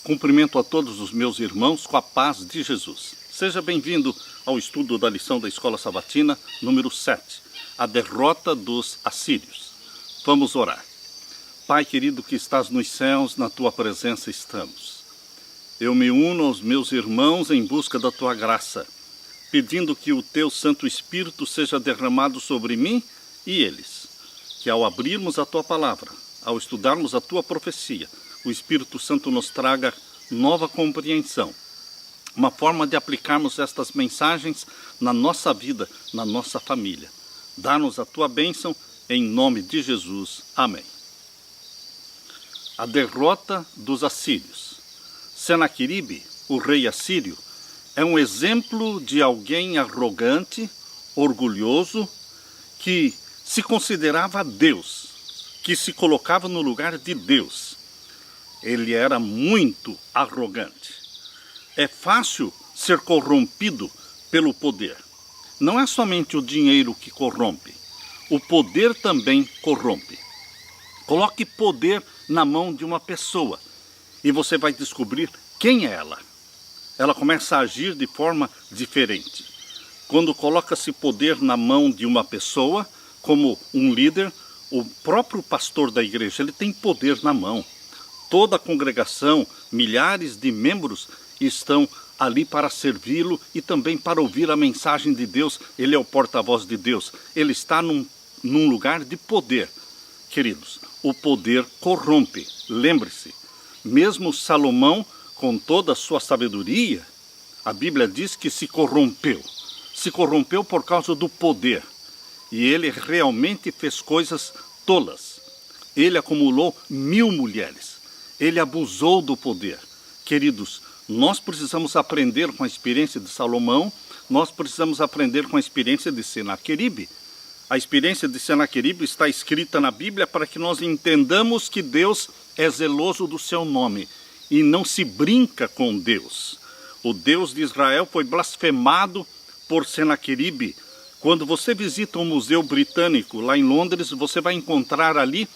Cumprimento a todos os meus irmãos com a paz de Jesus. Seja bem-vindo ao estudo da lição da Escola Sabatina, número 7, a derrota dos assírios. Vamos orar. Pai querido que estás nos céus, na tua presença estamos. Eu me uno aos meus irmãos em busca da tua graça, pedindo que o teu Santo Espírito seja derramado sobre mim e eles, que ao abrirmos a tua palavra, ao estudarmos a tua profecia, o Espírito Santo nos traga nova compreensão, uma forma de aplicarmos estas mensagens na nossa vida, na nossa família. Dá-nos a tua bênção, em nome de Jesus. Amém. A derrota dos assírios. Senaqueribe, o rei assírio, é um exemplo de alguém arrogante, orgulhoso, que se considerava Deus, que se colocava no lugar de Deus. Ele era muito arrogante. É fácil ser corrompido pelo poder. Não é somente o dinheiro que corrompe, o poder também corrompe. Coloque poder na mão de uma pessoa e você vai descobrir quem é ela. Ela começa a agir de forma diferente. Quando coloca-se poder na mão de uma pessoa, como um líder, o próprio pastor da igreja, ele tem poder na mão. Toda a congregação, milhares de membros estão ali para servi-lo e também para ouvir a mensagem de Deus. Ele é o porta-voz de Deus. Ele está num lugar de poder. Queridos, o poder corrompe. Lembre-se, mesmo Salomão, com toda a sua sabedoria, a Bíblia diz que se corrompeu. Se corrompeu por causa do poder. E ele realmente fez coisas tolas. Ele acumulou 1000 mulheres. Ele abusou do poder. Queridos, nós precisamos aprender com a experiência de Salomão, nós precisamos aprender com a experiência de Senaqueribe. A experiência de Senaqueribe está escrita na Bíblia para que nós entendamos que Deus é zeloso do seu nome e não se brinca com Deus. O Deus de Israel foi blasfemado por Senaqueribe. Quando você visita um museu britânico lá em Londres, você vai encontrar ali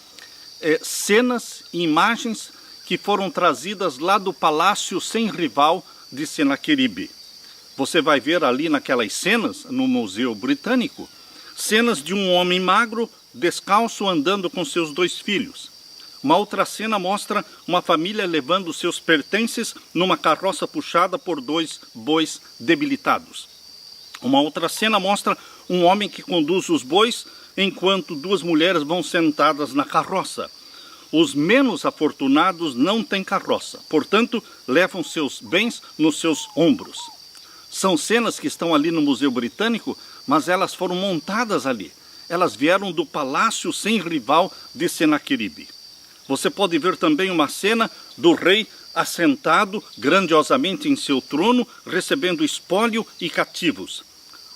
cenas e imagens que foram trazidas lá do palácio sem rival de Senaqueribe. Você vai ver ali naquelas cenas, no museu britânico, cenas de um homem magro, descalço, andando com seus 2 filhos. Uma outra cena mostra uma família levando seus pertences numa carroça puxada por 2 bois debilitados. Uma outra cena mostra um homem que conduz os bois, enquanto 2 mulheres vão sentadas na carroça. Os menos afortunados não têm carroça, portanto, levam seus bens nos seus ombros. São cenas que estão ali no Museu Britânico, mas elas foram montadas ali. Elas vieram do palácio sem rival de Senaqueribe. Você pode ver também uma cena do rei assentado grandiosamente em seu trono, recebendo espólio e cativos.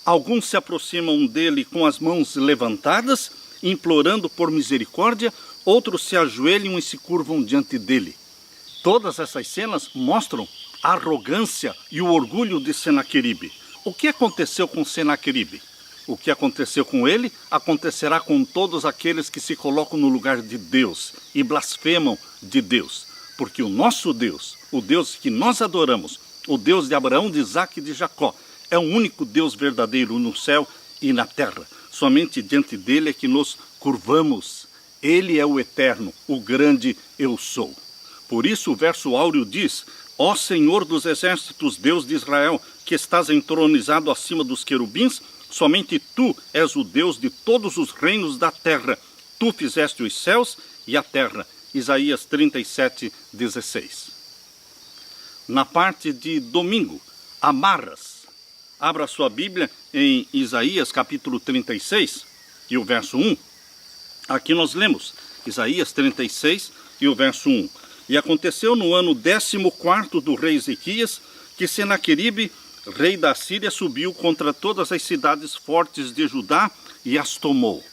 Alguns se aproximam dele com as mãos levantadas, implorando por misericórdia, outros se ajoelham e se curvam diante dele. Todas essas cenas mostram a arrogância e o orgulho de Senaqueribe. O que aconteceu com Senaqueribe? O que aconteceu com ele, acontecerá com todos aqueles que se colocam no lugar de Deus e blasfemam de Deus. Porque o nosso Deus, o Deus que nós adoramos, o Deus de Abraão, de Isaque e de Jacó, é o único Deus verdadeiro no céu e na terra. Somente diante dele é que nos curvamos. Ele é o eterno, o grande eu sou. Por isso o verso áureo diz: ó Senhor dos exércitos, Deus de Israel, que estás entronizado acima dos querubins, somente tu és o Deus de todos os reinos da terra. Tu fizeste os céus e a terra. Isaías 37:16. Na parte de domingo, amarras. Abra sua Bíblia em Isaías capítulo 36 e o verso 1. Aqui nós lemos Isaías 36 e o verso 1. E aconteceu no ano 14º do rei Ezequias, que Senaqueribe, rei da Síria, subiu contra todas as cidades fortes de Judá e as tomou.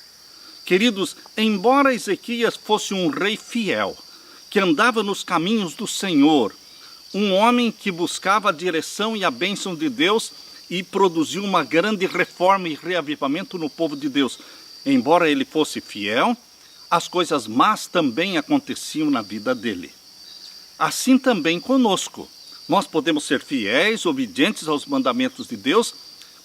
Queridos, embora Ezequias fosse um rei fiel, que andava nos caminhos do Senhor, um homem que buscava a direção e a bênção de Deus e produziu uma grande reforma e reavivamento no povo de Deus. Embora ele fosse fiel, as coisas más também aconteciam na vida dele. assim também conosco. Nós podemos ser fiéis, obedientes aos mandamentos de Deus,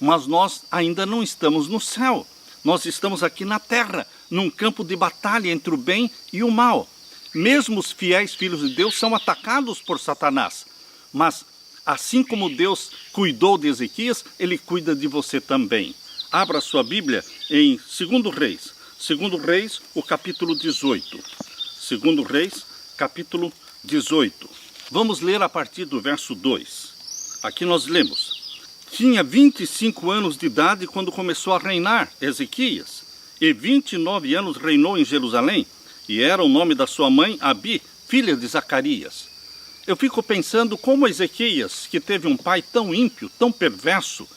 mas nós ainda não estamos no céu. Nós estamos aqui na terra, num campo de batalha entre o bem e o mal. Mesmo os fiéis filhos de Deus são atacados por Satanás. Mas, assim como Deus cuidou de Ezequias, Ele cuida de você também. Abra sua Bíblia em 2 Reis. 2 Reis, o capítulo 18. 2 Reis, capítulo 18. Vamos ler a partir do verso 2. Aqui nós lemos: tinha 25 anos de idade quando começou a reinar Ezequias, e 29 anos reinou em Jerusalém, e era o nome da sua mãe Abi, filha de Zacarias. Eu fico pensando como Ezequias, que teve um pai tão ímpio, tão perverso,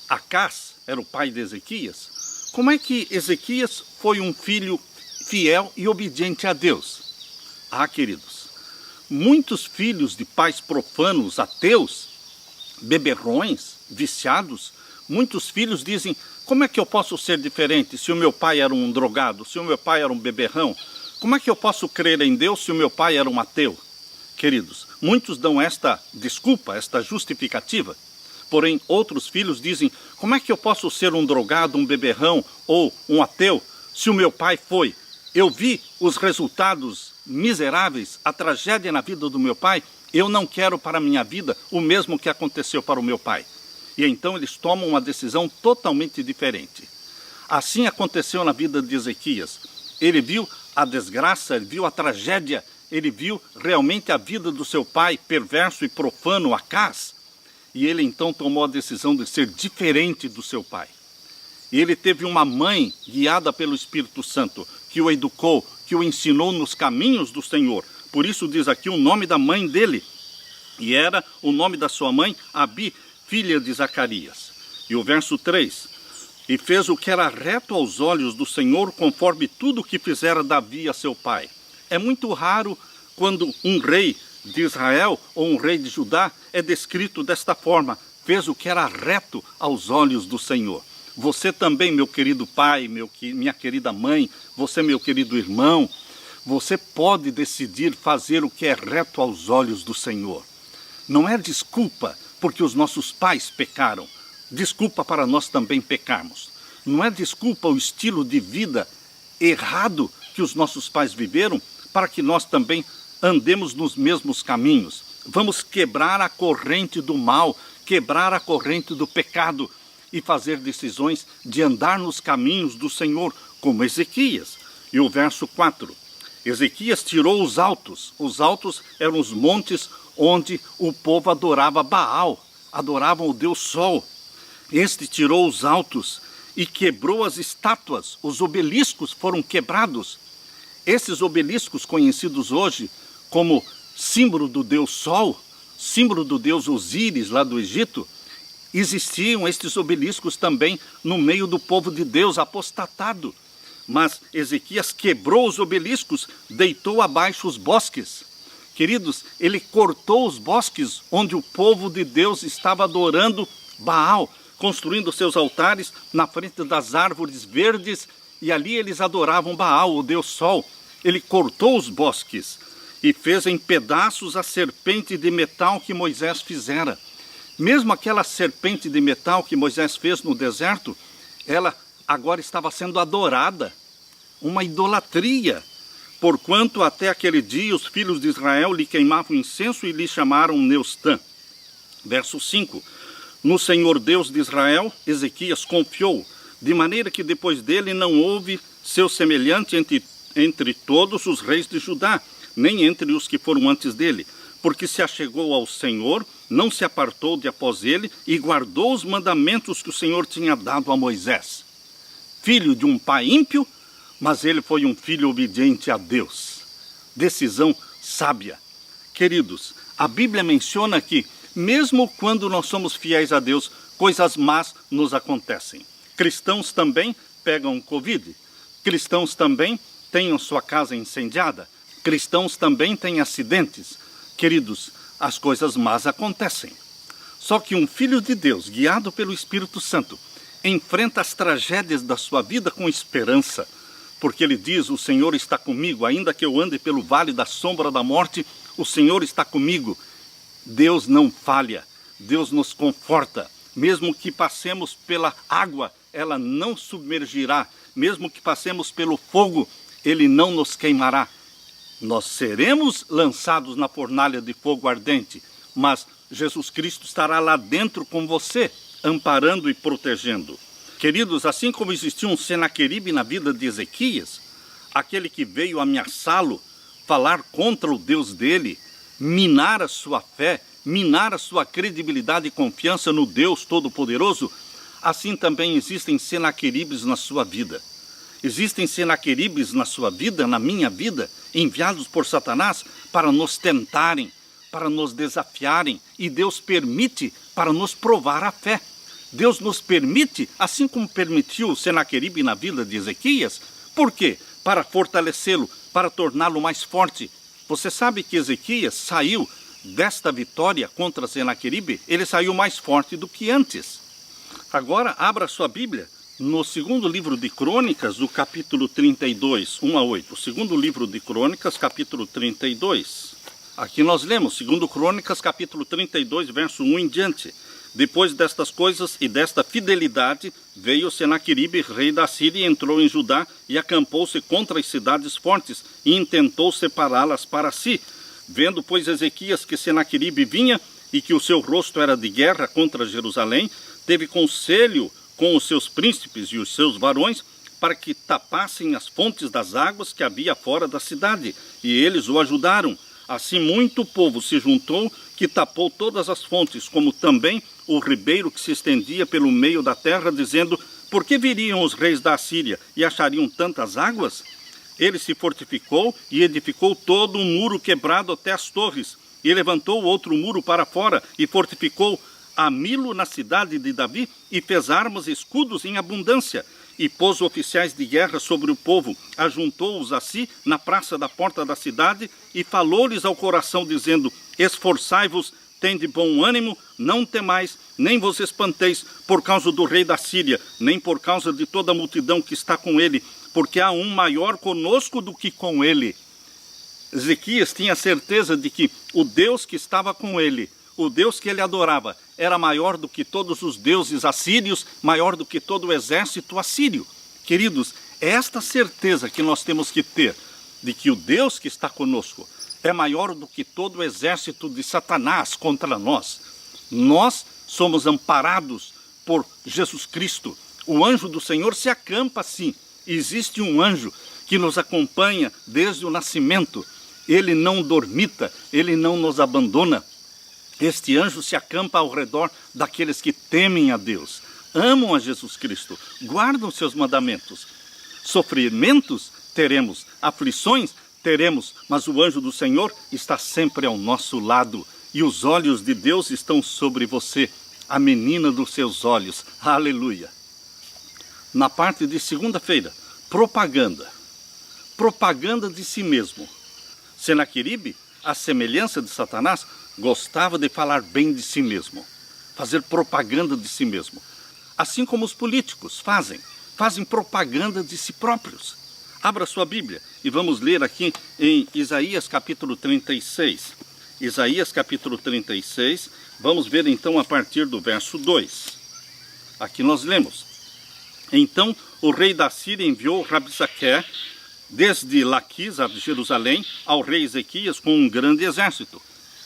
Acás era o pai de Ezequias, como é que Ezequias foi um filho fiel e obediente a Deus? Ah, queridos, muitos filhos de pais profanos, ateus, beberrões, viciados, muitos filhos dizem: como é que eu posso ser diferente se o meu pai era um drogado, se o meu pai era um beberrão? Como é que eu posso crer em Deus se o meu pai era um ateu? Queridos, muitos dão esta desculpa, esta justificativa. Porém, outros filhos dizem: como é que eu posso ser um drogado, um beberrão ou um ateu se o meu pai foi? Eu vi os resultados miseráveis, a tragédia na vida do meu pai. Eu não quero para a minha vida o mesmo que aconteceu para o meu pai. E então eles tomam uma decisão totalmente diferente. Assim aconteceu na vida de Ezequias. Ele viu a desgraça, ele viu a tragédia, ele viu realmente a vida do seu pai perverso e profano, Acás. E ele então tomou a decisão de ser diferente do seu pai. E ele teve uma mãe guiada pelo Espírito Santo, que o educou, que o ensinou nos caminhos do Senhor. Por isso diz aqui o nome da mãe dele. E era o nome da sua mãe, Abi, filha de Zacarias. E o verso 3. E fez o que era reto aos olhos do Senhor, conforme tudo o que fizera Davi a seu pai. É muito raro quando um rei de Israel ou um rei de Judá é descrito desta forma: fez o que era reto aos olhos do Senhor. Você também, meu querido pai, minha querida mãe, você, meu querido irmão, você pode decidir fazer o que é reto aos olhos do Senhor. Não é desculpa porque os nossos pais pecaram, desculpa para nós também pecarmos. Não é desculpa o estilo de vida errado que os nossos pais viveram para que nós também andemos nos mesmos caminhos. Vamos quebrar a corrente do mal, quebrar a corrente do pecado e fazer decisões de andar nos caminhos do Senhor, como Ezequias. E o verso 4. Ezequias tirou os altos. Os altos eram os montes onde o povo adorava Baal, adoravam o Deus Sol. Este tirou os altos e quebrou as estátuas. Os obeliscos foram quebrados. Esses obeliscos, conhecidos hoje como símbolo do Deus Sol, símbolo do Deus Osíris lá do Egito, existiam estes obeliscos também no meio do povo de Deus apostatado. Mas Ezequias quebrou os obeliscos, deitou abaixo os bosques. Queridos, ele cortou os bosques onde o povo de Deus estava adorando Baal, construindo seus altares na frente das árvores verdes, e ali eles adoravam Baal, o Deus Sol. Ele cortou os bosques e fez em pedaços a serpente de metal que Moisés fizera. Mesmo aquela serpente de metal que Moisés fez no deserto, ela agora estava sendo adorada, uma idolatria, porquanto até aquele dia os filhos de Israel lhe queimavam incenso e lhe chamaram Neustã. Verso 5. No Senhor Deus de Israel, Ezequias confiou, de maneira que depois dele não houve seu semelhante entre todos os reis de Judá, nem entre os que foram antes dele, porque se achegou ao Senhor, não se apartou de após ele e guardou os mandamentos que o Senhor tinha dado a Moisés. Filho de um pai ímpio, mas ele foi um filho obediente a Deus. Decisão sábia. Queridos, a Bíblia menciona que, mesmo quando nós somos fiéis a Deus, coisas más nos acontecem. Cristãos também pegam Covid. Cristãos também têm a sua casa incendiada. Cristãos também têm acidentes. Queridos, as coisas más acontecem. Só que um filho de Deus, guiado pelo Espírito Santo, enfrenta as tragédias da sua vida com esperança, porque ele diz: o Senhor está comigo, ainda que eu ande pelo vale da sombra da morte, o Senhor está comigo. Deus não falha, Deus nos conforta. Mesmo que passemos pela água, ela não submergirá. Mesmo que passemos pelo fogo, ele não nos queimará. Nós seremos lançados na fornalha de fogo ardente, mas Jesus Cristo estará lá dentro com você, amparando e protegendo. Queridos, assim como existia um Senaqueribe na vida de Ezequias, aquele que veio ameaçá-lo, falar contra o Deus dele, minar a sua fé, minar a sua credibilidade e confiança no Deus Todo-Poderoso, assim também existem Senaqueribes na sua vida. Existem Senaqueribes na sua vida, na minha vida, enviados por Satanás para nos tentarem, para nos desafiarem, e Deus permite para nos provar a fé. Deus nos permite, assim como permitiu o Senaqueribe na vida de Ezequias. Por quê? Para fortalecê-lo, para torná-lo mais forte. Você sabe que Ezequias saiu desta vitória contra Senaqueribe, ele saiu mais forte do que antes. Agora, abra sua Bíblia no segundo livro de Crônicas, do capítulo 32, 1 a 8. O segundo livro de Crônicas, capítulo 32. Aqui nós lemos, segundo Crônicas, capítulo 32, verso 1 em diante. Depois destas coisas e desta fidelidade, veio Senaqueribe, rei da Síria, e entrou em Judá e acampou-se contra as cidades fortes e intentou separá-las para si. Vendo, pois, Ezequias que Senaqueribe vinha e que o seu rosto era de guerra contra Jerusalém, teve conselho com os seus príncipes e os seus varões para que tapassem as fontes das águas que havia fora da cidade, e eles o ajudaram. Assim muito povo se juntou, que tapou todas as fontes, como também o ribeiro que se estendia pelo meio da terra, dizendo: por que viriam os reis da Assíria e achariam tantas águas? Ele se fortificou e edificou todo um muro quebrado até as torres, e levantou outro muro para fora, e fortificou a Milo na cidade de Davi, e fez armas e escudos em abundância, e pôs oficiais de guerra sobre o povo, ajuntou-os a si na praça da porta da cidade, e falou-lhes ao coração, dizendo: esforçai-vos, tende bom ânimo, não temais, nem vos espanteis por causa do rei da Síria, nem por causa de toda a multidão que está com ele, porque há um maior conosco do que com ele. Ezequias tinha certeza de que o Deus que estava com ele, o Deus que ele adorava, era maior do que todos os deuses assírios, maior do que todo o exército assírio. Queridos, é esta certeza que nós temos que ter, de que o Deus que está conosco é maior do que todo o exército de Satanás contra nós. Nós somos amparados por Jesus Cristo. O anjo do Senhor se acampa assim. Existe um anjo que nos acompanha desde o nascimento. Ele não dormita, ele não nos abandona. Este anjo se acampa ao redor daqueles que temem a Deus, amam a Jesus Cristo, guardam seus mandamentos. Sofrimentos teremos, aflições teremos, mas o anjo do Senhor está sempre ao nosso lado, e os olhos de Deus estão sobre você, a menina dos seus olhos. Aleluia! Na parte de segunda-feira, propaganda de si mesmo. Senaqueribe, à semelhança de Satanás, gostava de falar bem de si mesmo, fazer propaganda de si mesmo. Assim como os políticos fazem propaganda de si próprios. Abra sua Bíblia e vamos ler aqui em Isaías capítulo 36. Isaías capítulo 36, vamos ver então a partir do verso 2. Aqui nós lemos: então o rei da Síria enviou Rabsaqué desde Laquis a Jerusalém ao rei Ezequias com um grande exército.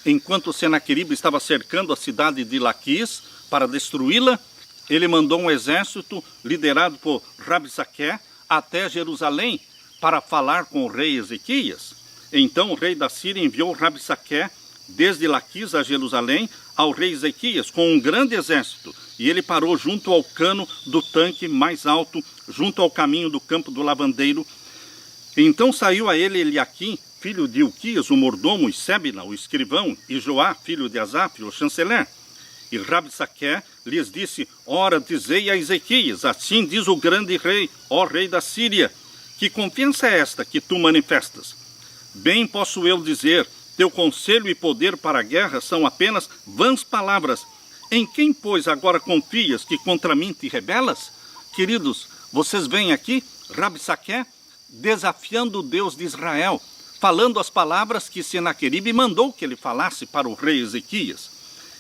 Enquanto Senaqueribe estava cercando a cidade de Laquis para destruí-la, ele mandou um exército liderado por Rabsaqué até Jerusalém para falar com o rei Ezequias. Então o rei da Síria enviou Rabsaqué desde Laquis a Jerusalém ao rei Ezequias com um grande exército, e ele parou junto ao cano do tanque mais alto, junto ao caminho do campo do lavandeiro. Então saiu a ele Eliaquim, filho de Ilquias, o mordomo, e Sebna, o escrivão, e Joá, filho de Asaf, o chanceler. E Rabsaqué lhes disse: ora, dizei a Ezequias, assim diz o grande rei, ó rei da Síria, que confiança é esta que tu manifestas? Bem posso eu dizer, teu conselho e poder para a guerra são apenas vãs palavras. Em quem, pois, agora confias que contra mim te rebelas? Queridos, vocês veem aqui Rabsaqué desafiando o Deus de Israel, falando as palavras que Senaqueribe mandou que ele falasse para o rei Ezequias.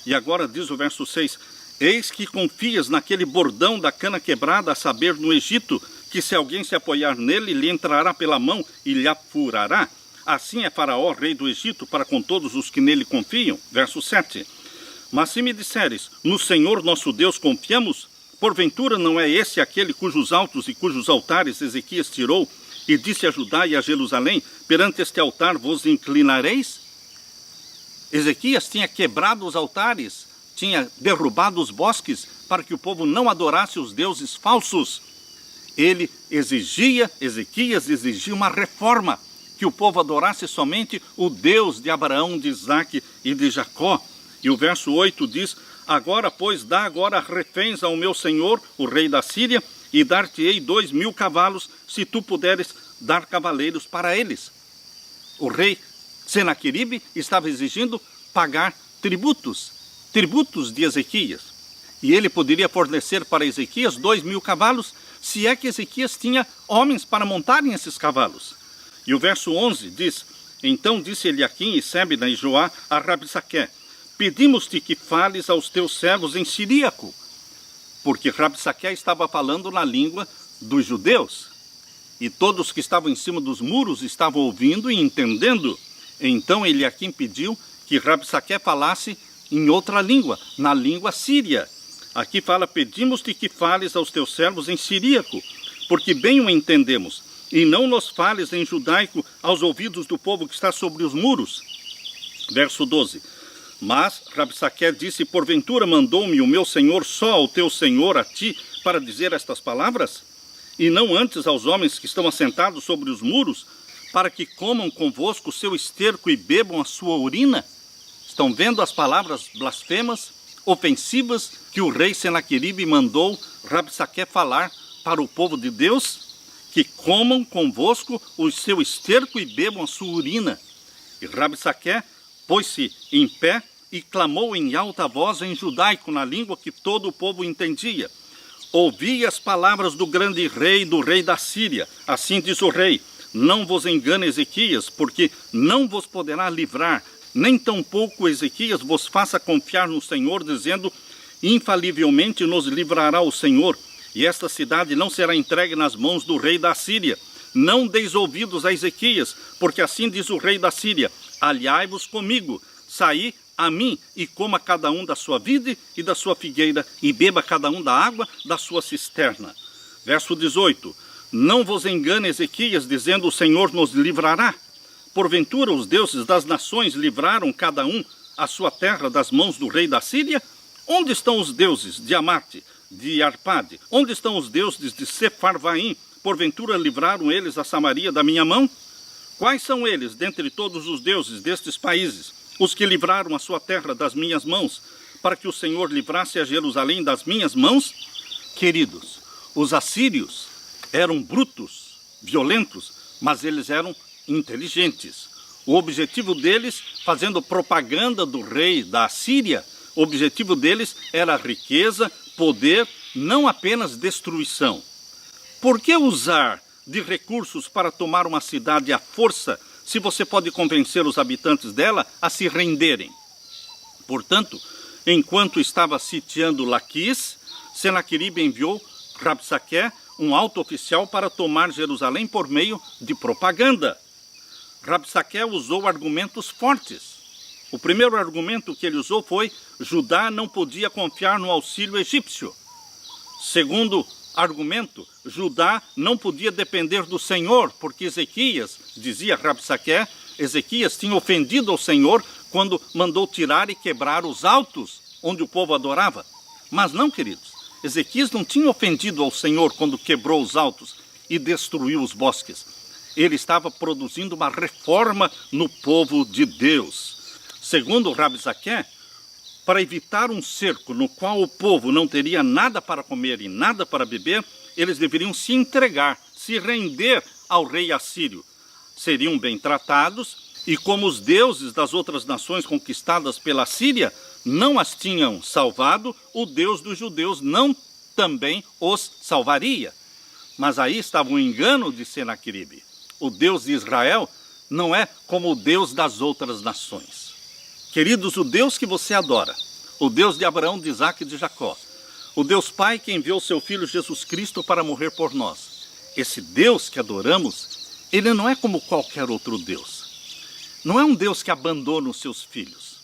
E agora diz o verso 6, eis que confias naquele bordão da cana quebrada, a saber, no Egito, que se alguém se apoiar nele, lhe entrará pela mão e lhe furará. Assim é Faraó, rei do Egito, para com todos os que nele confiam. Verso 7. Mas se me disseres, no Senhor nosso Deus confiamos, porventura não é esse aquele cujos altos e cujos altares Ezequias tirou, e disse a Judá e a Jerusalém, perante este altar vos inclinareis? Ezequias tinha quebrado os altares, tinha derrubado os bosques, para que o povo não adorasse os deuses falsos. Ezequias exigia uma reforma, que o povo adorasse somente o Deus de Abraão, de Isaque e de Jacó. E o verso 8 diz, agora, pois, dá agora reféns ao meu senhor, o rei da Síria, e dar-te-ei 2.000 cavalos, se tu puderes dar cavaleiros para eles. O rei Senaqueribe estava exigindo pagar tributos de Ezequias. E ele poderia fornecer para Ezequias 2.000 cavalos, se é que Ezequias tinha homens para montarem esses cavalos. E o verso 11 diz, então disse Eliaquim e Sebna e Joá a Rabsaqué, pedimos-te que fales aos teus servos em siríaco, porque Rabsaqué estava falando na língua dos judeus, e todos que estavam em cima dos muros estavam ouvindo e entendendo. Então Eliaquim pediu que Rabsaqué falasse em outra língua, na língua síria. Aqui fala, pedimos-te que fales aos teus servos em siríaco, porque bem o entendemos, e não nos fales em judaico aos ouvidos do povo que está sobre os muros. Verso 12. Mas Rabsaqué disse, porventura mandou-me o meu senhor só ao teu senhor, a ti, para dizer estas palavras? E não antes aos homens que estão assentados sobre os muros, para que comam convosco o seu esterco e bebam a sua urina? Estão vendo as palavras blasfemas, ofensivas, que o rei Senaqueribe mandou Rabsaqué falar para o povo de Deus? Que comam convosco o seu esterco e bebam a sua urina. E Rabsaqué pôs-se em pé e clamou em alta voz em judaico, na língua que todo o povo entendia. Ouvi as palavras do grande rei, do rei da Síria. Assim diz o rei, não vos engane Ezequias, porque não vos poderá livrar, nem tampouco Ezequias vos faça confiar no Senhor, dizendo, infalivelmente nos livrará o Senhor, e esta cidade não será entregue nas mãos do rei da Síria. Não deis ouvidos a Ezequias, porque assim diz o rei da Síria, aliai-vos comigo, saí a mim, e coma cada um da sua vide e da sua figueira, e beba cada um da água da sua cisterna. Verso 18, não vos engane Ezequias, dizendo, o Senhor nos livrará. Porventura os deuses das nações livraram cada um a sua terra das mãos do rei da Síria? Onde estão os deuses de Amate, de Arpade? Onde estão os deuses de Sepharvaim? Porventura livraram eles a Samaria da minha mão? Quais são eles, dentre todos os deuses destes países, os que livraram a sua terra das minhas mãos, para que o Senhor livrasse a Jerusalém das minhas mãos? Queridos, os assírios eram brutos, violentos, mas eles eram inteligentes. O objetivo deles, fazendo propaganda do rei da Síria, o objetivo deles era riqueza, poder, não apenas destruição. Por que usar de recursos para tomar uma cidade à força, se você pode convencer os habitantes dela a se renderem? Portanto, enquanto estava sitiando Laquis, Senaqueribe enviou Rabsaqué, um alto oficial, para tomar Jerusalém por meio de propaganda. Rabsaqué usou argumentos fortes. O primeiro argumento que ele usou foi: Judá não podia confiar no auxílio egípcio. Segundo argumento, Judá não podia depender do Senhor, porque Ezequias, dizia Rabsaqué, Ezequias tinha ofendido ao Senhor quando mandou tirar e quebrar os altos onde o povo adorava. Mas não, queridos, Ezequias não tinha ofendido ao Senhor quando quebrou os altos e destruiu os bosques. Ele estava produzindo uma reforma no povo de Deus. Segundo Rabsaqué, para evitar um cerco no qual o povo não teria nada para comer e nada para beber, eles deveriam se entregar, se render ao rei assírio. Seriam bem tratados, e como os deuses das outras nações conquistadas pela Síria não as tinham salvado, o Deus dos judeus não também os salvaria. Mas aí estava o engano de Senaqueribe. O Deus de Israel não é como o Deus das outras nações. Queridos, o Deus que você adora, o Deus de Abraão, de Isaque e de Jacó, o Deus Pai que enviou seu Filho Jesus Cristo para morrer por nós, esse Deus que adoramos, ele não é como qualquer outro Deus. Não é um Deus que abandona os seus filhos.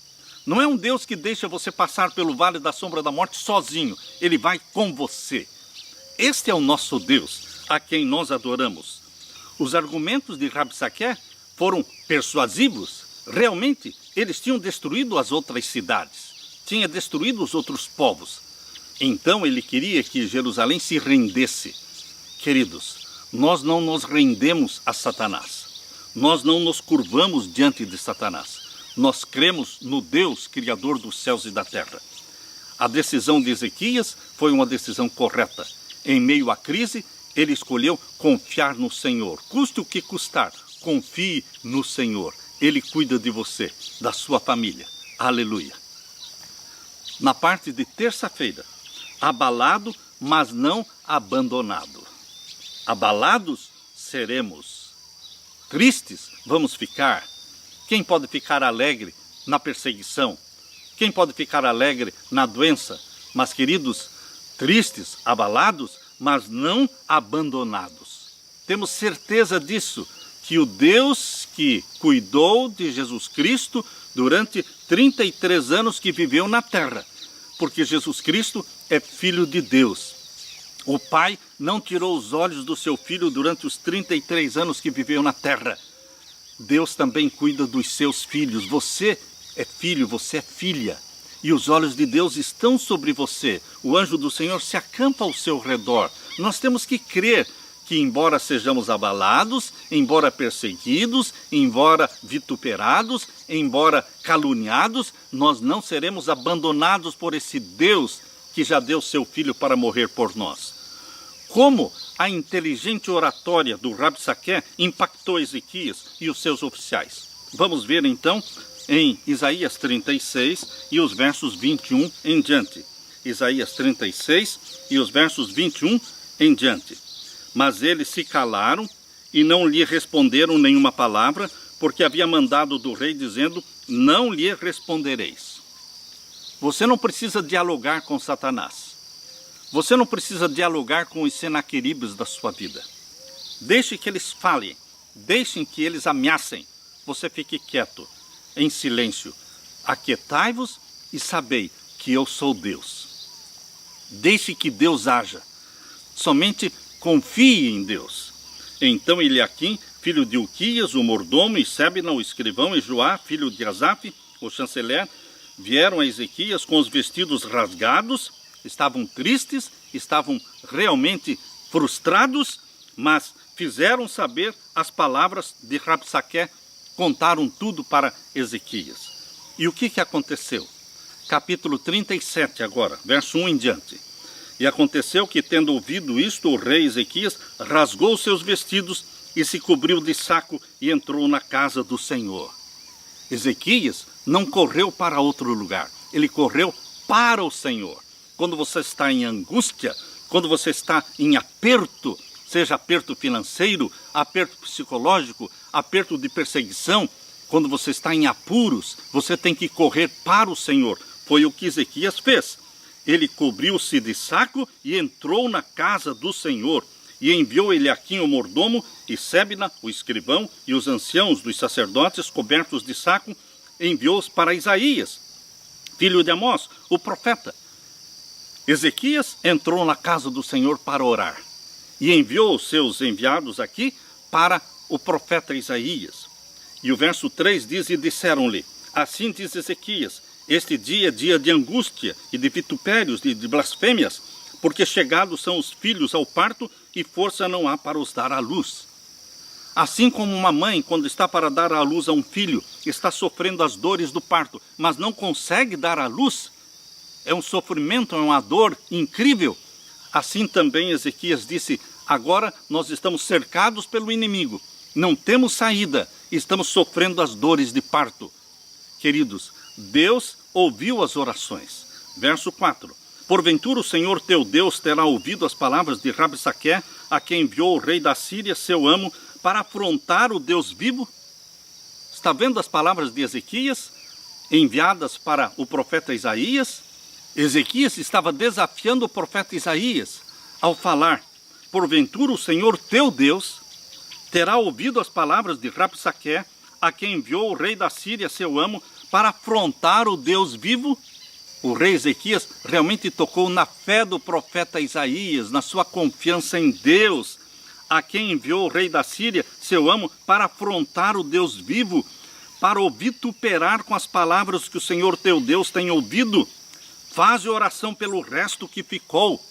Não é um Deus que deixa você passar pelo vale da sombra da morte sozinho. Ele vai com você. Este é o nosso Deus, a quem nós adoramos. Os argumentos de Rabsaqué foram persuasivos. Realmente, eles tinham destruído as outras cidades. Tinha destruído os outros povos. Então ele queria que Jerusalém se rendesse. Queridos, nós não nos rendemos a Satanás. Nós não nos curvamos diante de Satanás. Nós cremos no Deus, Criador dos céus e da terra. A decisão de Ezequias foi uma decisão correta. Em meio à crise, ele escolheu confiar no Senhor. Custe o que custar, confie no Senhor. Ele cuida de você, da sua família. Aleluia. Na parte de terça-feira, abalado, mas não abandonado. Abalados seremos. Tristes vamos ficar. Quem pode ficar alegre na perseguição? Quem pode ficar alegre na doença? Mas, queridos, tristes, abalados, mas não abandonados. Temos certeza disso, que o Deus que cuidou de Jesus Cristo durante 33 anos que viveu na terra, porque Jesus Cristo é Filho de Deus. O Pai não tirou os olhos do seu Filho durante os 33 anos que viveu na terra. Deus também cuida dos seus filhos. Você é filho, você é filha. E os olhos de Deus estão sobre você. O anjo do Senhor se acampa ao seu redor. Nós temos que crer que, embora sejamos abalados, embora perseguidos, embora vituperados, embora caluniados, nós não seremos abandonados por esse Deus que já deu seu Filho para morrer por nós. Como a inteligente oratória do Rabsaqué impactou Ezequias e os seus oficiais? Vamos ver então em Isaías 36 e os versos 21 em diante. Isaías 36 e os versos 21 em diante. Mas eles se calaram e não lhe responderam nenhuma palavra, porque havia mandado do rei dizendo: não lhe respondereis. Você não precisa dialogar com Satanás. Você não precisa dialogar com os Senaqueribes da sua vida. Deixe que eles falem. Deixem que eles ameacem. Você fique quieto, em silêncio. Aquietai-vos e sabei que eu sou Deus. Deixe que Deus haja. Somente confie em Deus. Então Eliaquim, filho de Uquias, o mordomo, e Sebna, o escrivão, e Joá, filho de Asaf, o chanceler, vieram a Ezequias com os vestidos rasgados. Estavam tristes, estavam realmente frustrados, mas fizeram saber as palavras de Rabsaqué, contaram tudo para Ezequias. E o que aconteceu? Capítulo 37 agora, verso 1 em diante. E aconteceu que, tendo ouvido isto, o rei Ezequias rasgou seus vestidos e se cobriu de saco e entrou na casa do Senhor. Ezequias não correu para outro lugar, ele correu para o Senhor. Quando você está em angústia, quando você está em aperto, seja aperto financeiro, aperto psicológico, aperto de perseguição, quando você está em apuros, você tem que correr para o Senhor. Foi o que Ezequias fez. Ele cobriu-se de saco e entrou na casa do Senhor. E enviou Eliaquim, o mordomo, e Sebna, o escrivão, e os anciãos dos sacerdotes cobertos de saco, enviou-os para Isaías, filho de Amós, o profeta. Ezequias entrou na casa do Senhor para orar e enviou os seus enviados aqui para o profeta Isaías. E o verso 3 diz: e disseram-lhe: assim diz Ezequias, este dia é dia de angústia e de vitupérios e de blasfêmias, porque chegados são os filhos ao parto e força não há para os dar à luz. Assim como uma mãe, quando está para dar à luz a um filho, está sofrendo as dores do parto, mas não consegue dar à luz, é um sofrimento, é uma dor incrível. Assim também Ezequias disse: agora nós estamos cercados pelo inimigo, não temos saída, estamos sofrendo as dores de parto. Queridos, Deus ouviu as orações. Verso 4. Porventura o Senhor teu Deus terá ouvido as palavras de Rabsaqué, a quem enviou o rei da Síria, seu amo, para afrontar o Deus vivo? Está vendo as palavras de Ezequias, enviadas para o profeta Isaías? Ezequias estava desafiando o profeta Isaías ao falar: porventura o Senhor teu Deus terá ouvido as palavras de Rabsaque, a quem enviou o rei da Síria, seu amo, para afrontar o Deus vivo? O rei Ezequias realmente tocou na fé do profeta Isaías, na sua confiança em Deus, a quem enviou o rei da Síria, seu amo, para afrontar o Deus vivo, para o vituperar com as palavras que o Senhor teu Deus tem ouvido. Faze oração pelo resto que ficou.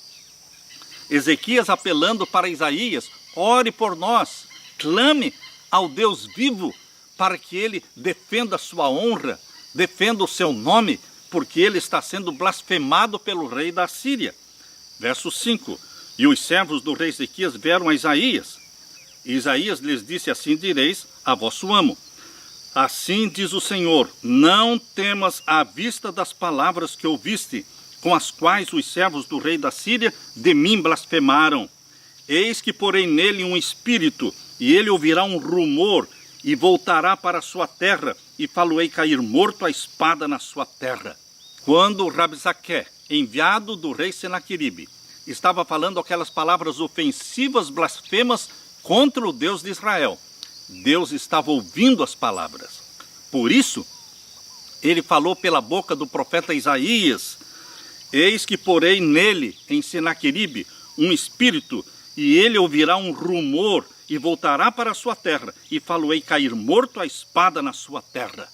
Ezequias apelando para Isaías: ore por nós, clame ao Deus vivo, para que ele defenda a sua honra, defenda o seu nome, porque ele está sendo blasfemado pelo rei da Síria. Verso 5. E os servos do rei Ezequias vieram a Isaías. E Isaías lhes disse: assim direis a vosso amo: assim diz o Senhor, não temas à vista das palavras que ouviste, com as quais os servos do rei da Síria de mim blasfemaram. Eis que porei nele um espírito, e ele ouvirá um rumor, e voltará para a sua terra, e faloei cair morto a espada na sua terra. Quando Rabsaque, enviado do rei Senaqueribe, estava falando aquelas palavras ofensivas, blasfemas contra o Deus de Israel, Deus estava ouvindo as palavras. Por isso, ele falou pela boca do profeta Isaías: eis que porei nele, em Senaqueribe, um espírito, e ele ouvirá um rumor, e voltará para a sua terra, e faloei cair morto a espada na sua terra.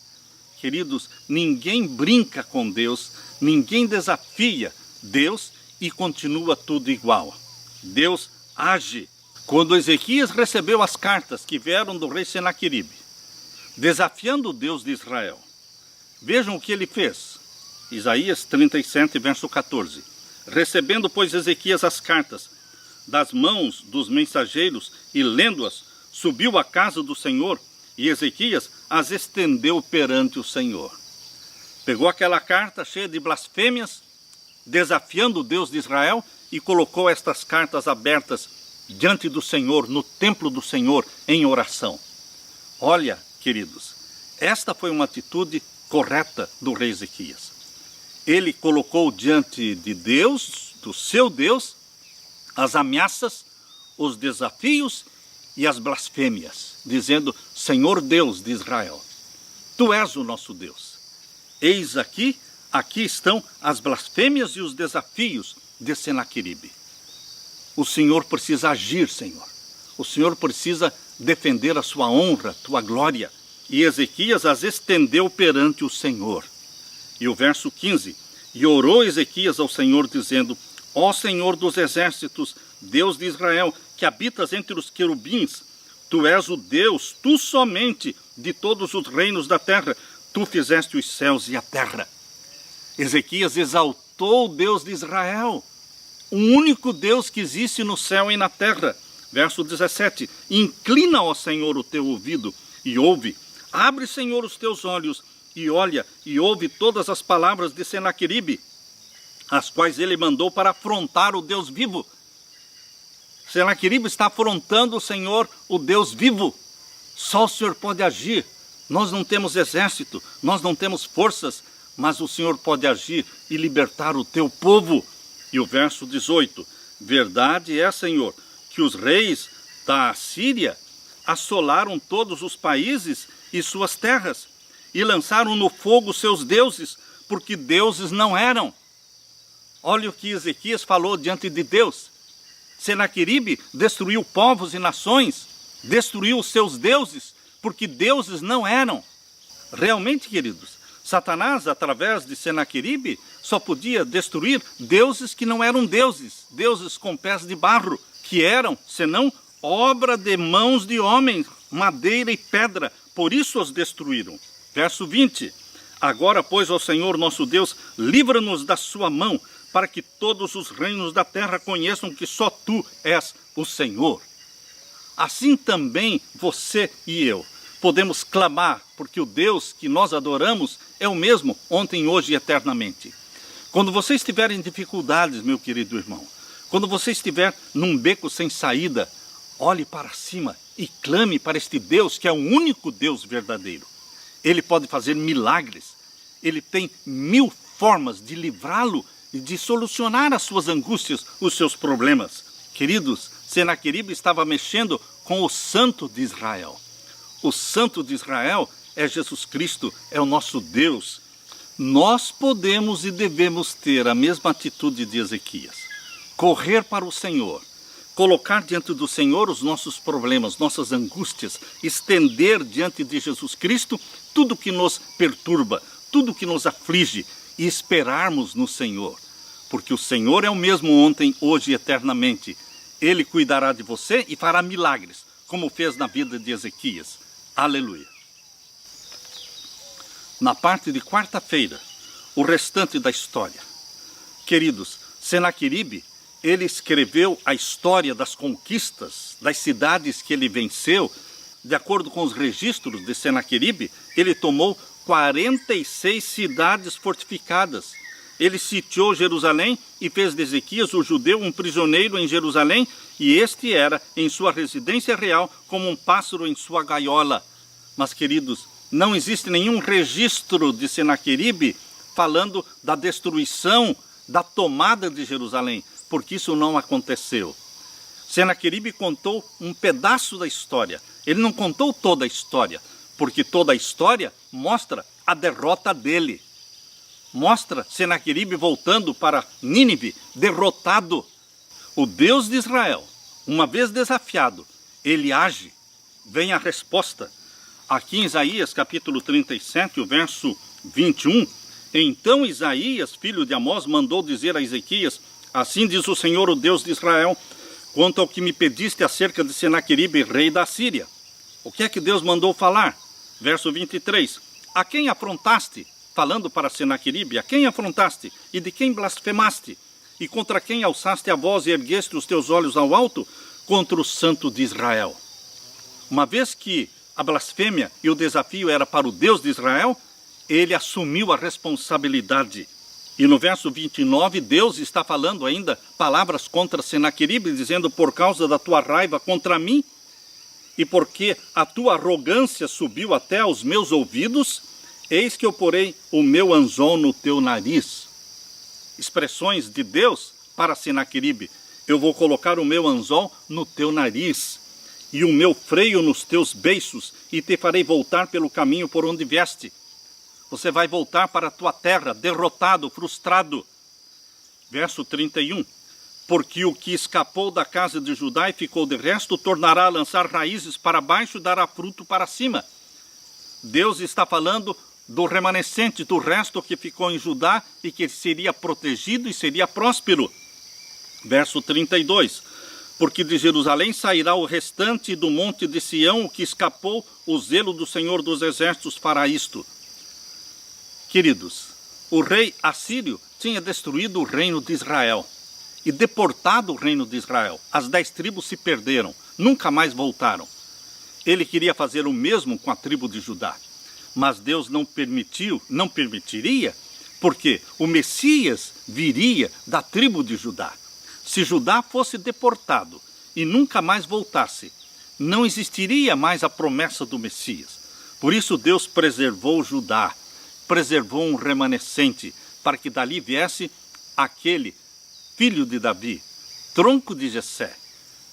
Queridos, ninguém brinca com Deus, ninguém desafia Deus e continua tudo igual. Deus age. Quando Ezequias recebeu as cartas que vieram do rei Senaqueribe, desafiando o Deus de Israel, vejam o que ele fez. Isaías 37, verso 14. Recebendo, pois, Ezequias as cartas das mãos dos mensageiros e lendo-as, subiu à casa do Senhor, e Ezequias as estendeu perante o Senhor. Pegou aquela carta cheia de blasfêmias, desafiando o Deus de Israel, e colocou estas cartas abertas diante do Senhor, no templo do Senhor, em oração. Olha, queridos, esta foi uma atitude correta do rei Ezequias. Ele colocou diante de Deus, do seu Deus, as ameaças, os desafios e as blasfêmias, dizendo: Senhor Deus de Israel, tu és o nosso Deus. Eis aqui estão as blasfêmias e os desafios de Senaqueribe. O Senhor precisa agir, Senhor. O Senhor precisa defender a sua honra, a tua glória. E Ezequias as estendeu perante o Senhor. E o verso 15: e orou Ezequias ao Senhor, dizendo: ó Senhor dos exércitos, Deus de Israel, que habitas entre os querubins, tu és o Deus, tu somente, de todos os reinos da terra, tu fizeste os céus e a terra. Ezequias exaltou o Deus de Israel, o único Deus que existe no céu e na terra. Verso 17: inclina, ó Senhor, o teu ouvido e ouve. Abre, Senhor, os teus olhos e olha e ouve todas as palavras de Senaqueribe, as quais ele mandou para afrontar o Deus vivo. Senaqueribe está afrontando o Senhor, o Deus vivo. Só o Senhor pode agir. Nós não temos exército, nós não temos forças, mas o Senhor pode agir e libertar o teu povo. E o verso 18: verdade é, Senhor, que os reis da Síria assolaram todos os países e suas terras, e lançaram no fogo seus deuses, porque deuses não eram. Olha o que Ezequias falou diante de Deus. Senaqueribe destruiu povos e nações, destruiu os seus deuses, porque deuses não eram. Realmente, queridos, Satanás, através de Senaqueribe, só podia destruir deuses que não eram deuses, deuses com pés de barro, que eram, senão, obra de mãos de homens, madeira e pedra, por isso os destruíram. Verso 20: agora, pois, ó Senhor nosso Deus, livra-nos da sua mão, para que todos os reinos da terra conheçam que só tu és o Senhor. Assim também você e eu podemos clamar, porque o Deus que nós adoramos é o mesmo ontem, hoje e eternamente. Quando você estiver em dificuldades, meu querido irmão, quando você estiver num beco sem saída, olhe para cima e clame para este Deus que é o único Deus verdadeiro. Ele pode fazer milagres. Ele tem 1000 formas de livrá-lo e de solucionar as suas angústias, os seus problemas. Queridos, Senaqueribe estava mexendo com o Santo de Israel. O Santo de Israel é Jesus Cristo, é o nosso Deus. Nós podemos e devemos ter a mesma atitude de Ezequias. Correr para o Senhor, colocar diante do Senhor os nossos problemas, nossas angústias, estender diante de Jesus Cristo tudo que nos perturba, tudo que nos aflige e esperarmos no Senhor. Porque o Senhor é o mesmo ontem, hoje e eternamente. Ele cuidará de você e fará milagres, como fez na vida de Ezequias. Aleluia. Na parte de quarta-feira, o restante da história. Queridos, Senaqueribe, ele escreveu a história das conquistas, das cidades que ele venceu. De acordo com os registros de Senaqueribe, ele tomou 46 cidades fortificadas. Ele sitiou Jerusalém e fez de Ezequias, o judeu, um prisioneiro em Jerusalém, e este era em sua residência real como um pássaro em sua gaiola. Mas, queridos, não existe nenhum registro de Senaqueribe falando da destruição, da tomada de Jerusalém, porque isso não aconteceu. Senaqueribe contou um pedaço da história. Ele não contou toda a história, porque toda a história mostra a derrota dele. Mostra Senaqueribe voltando para Nínive, derrotado. O Deus de Israel, uma vez desafiado, ele age. Vem a resposta. Aqui em Isaías, capítulo 37, o verso 21, então Isaías, filho de Amós, mandou dizer a Ezequias, assim diz o Senhor, o Deus de Israel, quanto ao que me pediste acerca de Senaqueribe, rei da Síria. O que é que Deus mandou falar? Verso 23, a quem afrontaste? Falando para Senaqueribe, a quem afrontaste? E de quem blasfemaste? E contra quem alçaste a voz e ergueste os teus olhos ao alto? Contra o Santo de Israel. Uma vez que a blasfêmia e o desafio era para o Deus de Israel, ele assumiu a responsabilidade. E no verso 29, Deus está falando ainda palavras contra Senaqueribe, dizendo, por causa da tua raiva contra mim, e porque a tua arrogância subiu até aos meus ouvidos, eis que eu porei o meu anzol no teu nariz. Expressões de Deus para Senaqueribe. Eu vou colocar o meu anzol no teu nariz, e o meu freio nos teus beiços, e te farei voltar pelo caminho por onde vieste. Você vai voltar para a tua terra, derrotado, frustrado. Verso 31. Porque o que escapou da casa de Judá e ficou de resto, tornará a lançar raízes para baixo e dará fruto para cima. Deus está falando do remanescente, do resto que ficou em Judá e que seria protegido e seria próspero. Verso 32. Porque de Jerusalém sairá o restante, e do monte de Sião, o que escapou, o zelo do Senhor dos Exércitos fará isto. Queridos, o rei assírio tinha destruído o reino de Israel e deportado o reino de Israel. As 10 tribos se perderam, nunca mais voltaram. Ele queria fazer o mesmo com a tribo de Judá, mas Deus não permitiria, porque o Messias viria da tribo de Judá. Se Judá fosse deportado e nunca mais voltasse, não existiria mais a promessa do Messias. Por isso Deus preservou Judá, preservou um remanescente, para que dali viesse aquele filho de Davi, tronco de Jessé,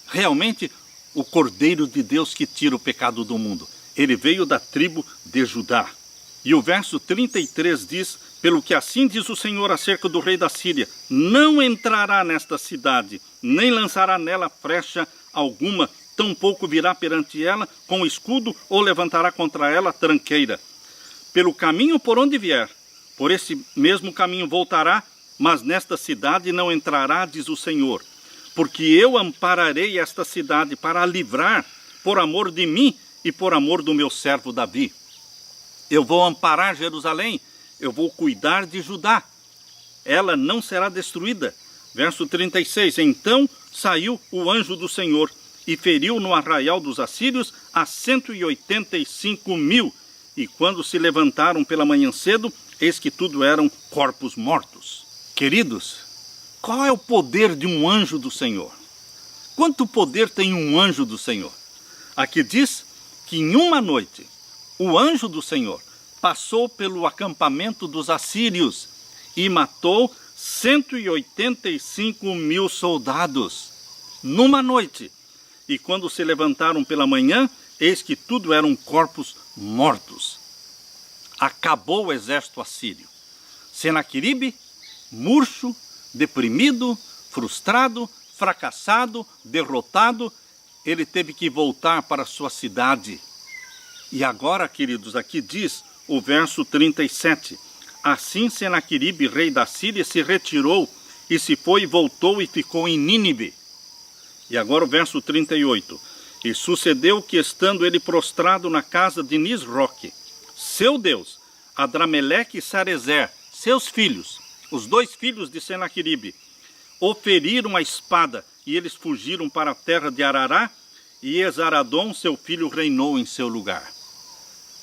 realmente o Cordeiro de Deus que tira o pecado do mundo. Ele veio da tribo de Judá. E o verso 33 diz, pelo que assim diz o Senhor acerca do rei da Síria, não entrará nesta cidade, nem lançará nela flecha alguma, tampouco virá perante ela com escudo ou levantará contra ela tranqueira. Pelo caminho por onde vier, por esse mesmo caminho voltará, mas nesta cidade não entrará, diz o Senhor, porque eu ampararei esta cidade para a livrar, por amor de mim e por amor do meu servo Davi. Eu vou amparar Jerusalém, eu vou cuidar de Judá. Ela não será destruída. Verso 36, então saiu o anjo do Senhor e feriu no arraial dos assírios a 185.000. E quando se levantaram pela manhã cedo, eis que tudo eram corpos mortos. Queridos, qual é o poder de um anjo do Senhor? Quanto poder tem um anjo do Senhor? Aqui diz que em uma noite, o anjo do Senhor passou pelo acampamento dos assírios e matou 185.000 soldados numa noite. E quando se levantaram pela manhã, eis que tudo eram corpos mortos. Acabou o exército assírio. Senaqueribe, murcho, deprimido, frustrado, fracassado, derrotado, ele teve que voltar para sua cidade. E agora, queridos, aqui diz o verso 37. Assim Senaqueribe, rei da Síria, se retirou e se foi e voltou e ficou em Nínive. E agora o verso 38. E sucedeu que, estando ele prostrado na casa de Nisroque, seu Deus, Adrameleque e Sarezer, seus filhos, os dois filhos de Senaqueribe, oferiram a espada, e eles fugiram para a terra de Arará, e Esaradom, seu filho, reinou em seu lugar.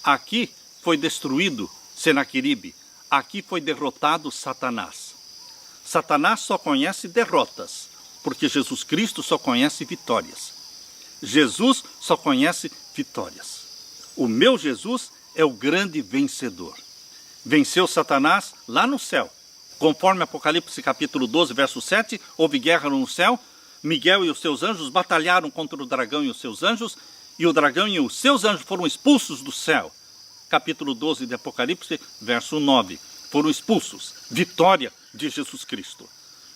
Aqui foi destruído Senaqueribe, aqui foi derrotado Satanás. Satanás só conhece derrotas, porque Jesus Cristo só conhece vitórias. Jesus só conhece vitórias. O meu Jesus é o grande vencedor. Venceu Satanás lá no céu. Conforme Apocalipse capítulo 12, verso 7, houve guerra no céu. Miguel e os seus anjos batalharam contra o dragão e os seus anjos, e o dragão e os seus anjos foram expulsos do céu. Capítulo 12 de Apocalipse, verso 9. Foram expulsos. Vitória de Jesus Cristo.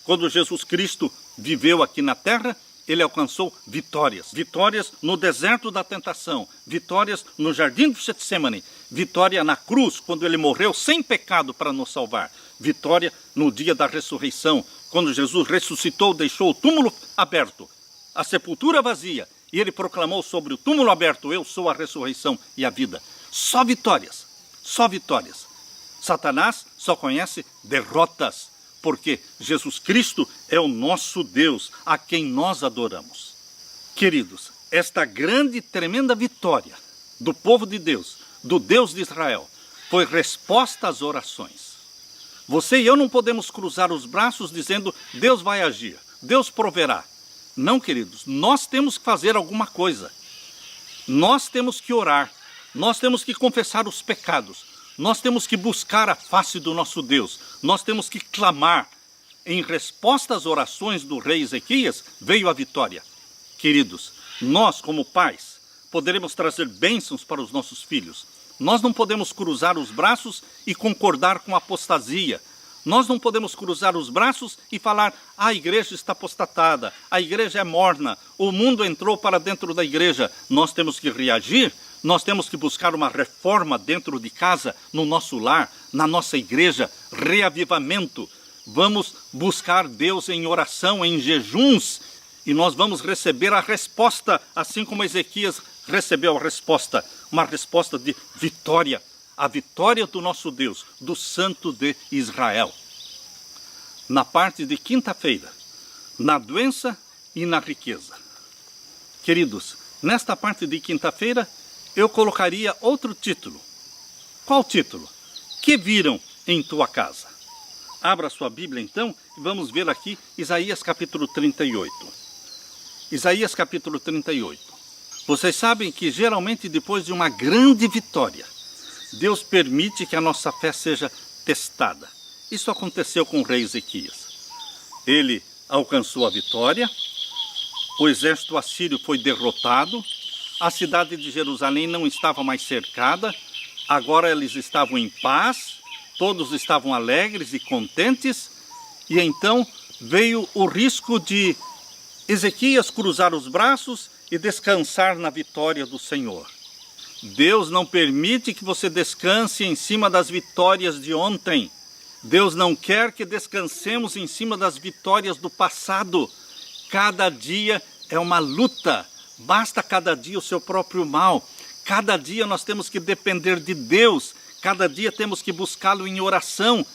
Quando Jesus Cristo viveu aqui na terra, ele alcançou vitórias. Vitórias no deserto da tentação. Vitórias no jardim do Getsemane. Vitória na cruz, quando ele morreu sem pecado para nos salvar. Vitória no dia da ressurreição, quando Jesus ressuscitou, deixou o túmulo aberto, a sepultura vazia, e ele proclamou sobre o túmulo aberto: eu sou a ressurreição e a vida. Só vitórias, só vitórias. Satanás só conhece derrotas, porque Jesus Cristo é o nosso Deus, a quem nós adoramos. Queridos, esta grande e tremenda vitória do povo de Deus, do Deus de Israel, foi resposta às orações. Você e eu não podemos cruzar os braços dizendo: Deus vai agir, Deus proverá. Não, queridos, nós temos que fazer alguma coisa. Nós temos que orar, nós temos que confessar os pecados, nós temos que buscar a face do nosso Deus, nós temos que clamar. Em resposta às orações do rei Ezequias, veio a vitória. Queridos, nós como pais poderemos trazer bênçãos para os nossos filhos. Nós não podemos cruzar os braços e concordar com a apostasia. Nós não podemos cruzar os braços e falar: a igreja está apostatada, a igreja é morna, o mundo entrou para dentro da igreja. Nós temos que reagir, nós temos que buscar uma reforma dentro de casa, no nosso lar, na nossa igreja, reavivamento. Vamos buscar Deus em oração, em jejuns, e nós vamos receber a resposta, assim como Ezequias recebeu a resposta, uma resposta de vitória, a vitória do nosso Deus, do Santo de Israel. Na parte de quinta-feira, na doença e na riqueza. Queridos, nesta parte de quinta-feira, eu colocaria outro título. Qual título? Que viram em tua casa? Abra sua Bíblia então e vamos ver aqui Isaías capítulo 38. Isaías capítulo 38. Vocês sabem que geralmente depois de uma grande vitória, Deus permite que a nossa fé seja testada. Isso aconteceu com o rei Ezequias. Ele alcançou a vitória, o exército assírio foi derrotado, a cidade de Jerusalém não estava mais cercada, agora eles estavam em paz, todos estavam alegres e contentes, e então veio o risco de Ezequias cruzar os braços e descansar na vitória do Senhor. Deus não permite que você descanse em cima das vitórias de ontem. Deus não quer que descansemos em cima das vitórias do passado. Cada dia é uma luta. Basta cada dia o seu próprio mal. Cada dia nós temos que depender de Deus. Cada dia temos que buscá-lo em oração.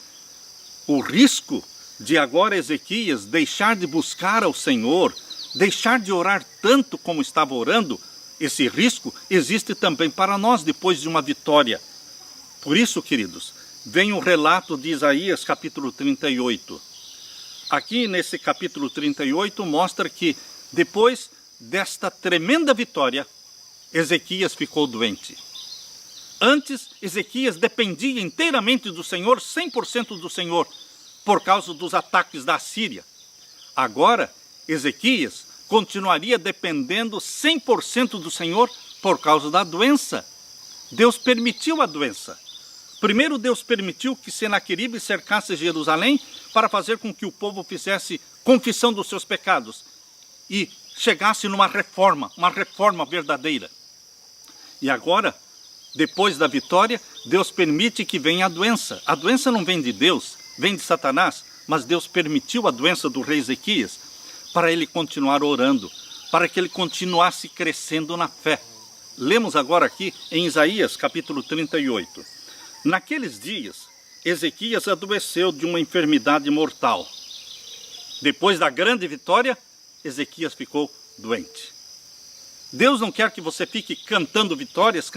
O risco de agora Ezequias deixar de buscar ao Senhor, deixar de orar tanto como estava orando, esse risco existe também para nós depois de uma vitória. Por isso, queridos, vem um relato de Isaías capítulo 38. Aqui nesse capítulo 38 mostra que depois desta tremenda vitória, Ezequias ficou doente. Antes, Ezequias dependia inteiramente do Senhor, 100% do Senhor, por causa dos ataques da Assíria. Agora, Ezequias continuaria dependendo 100% do Senhor por causa da doença. Deus permitiu a doença. Primeiro, Deus permitiu que Senaqueribe cercasse Jerusalém para fazer com que o povo fizesse confissão dos seus pecados e chegasse numa reforma, uma reforma verdadeira. E agora, depois da vitória, Deus permite que venha a doença. A doença não vem de Deus, vem de Satanás, mas Deus permitiu a doença do rei Ezequias para ele continuar orando, para que ele continuasse crescendo na fé. Lemos agora aqui em Isaías capítulo 38. Naqueles dias, Ezequias adoeceu de uma enfermidade mortal. Depois da grande vitória, Ezequias ficou doente. Deus não quer que você fique cantando vitórias.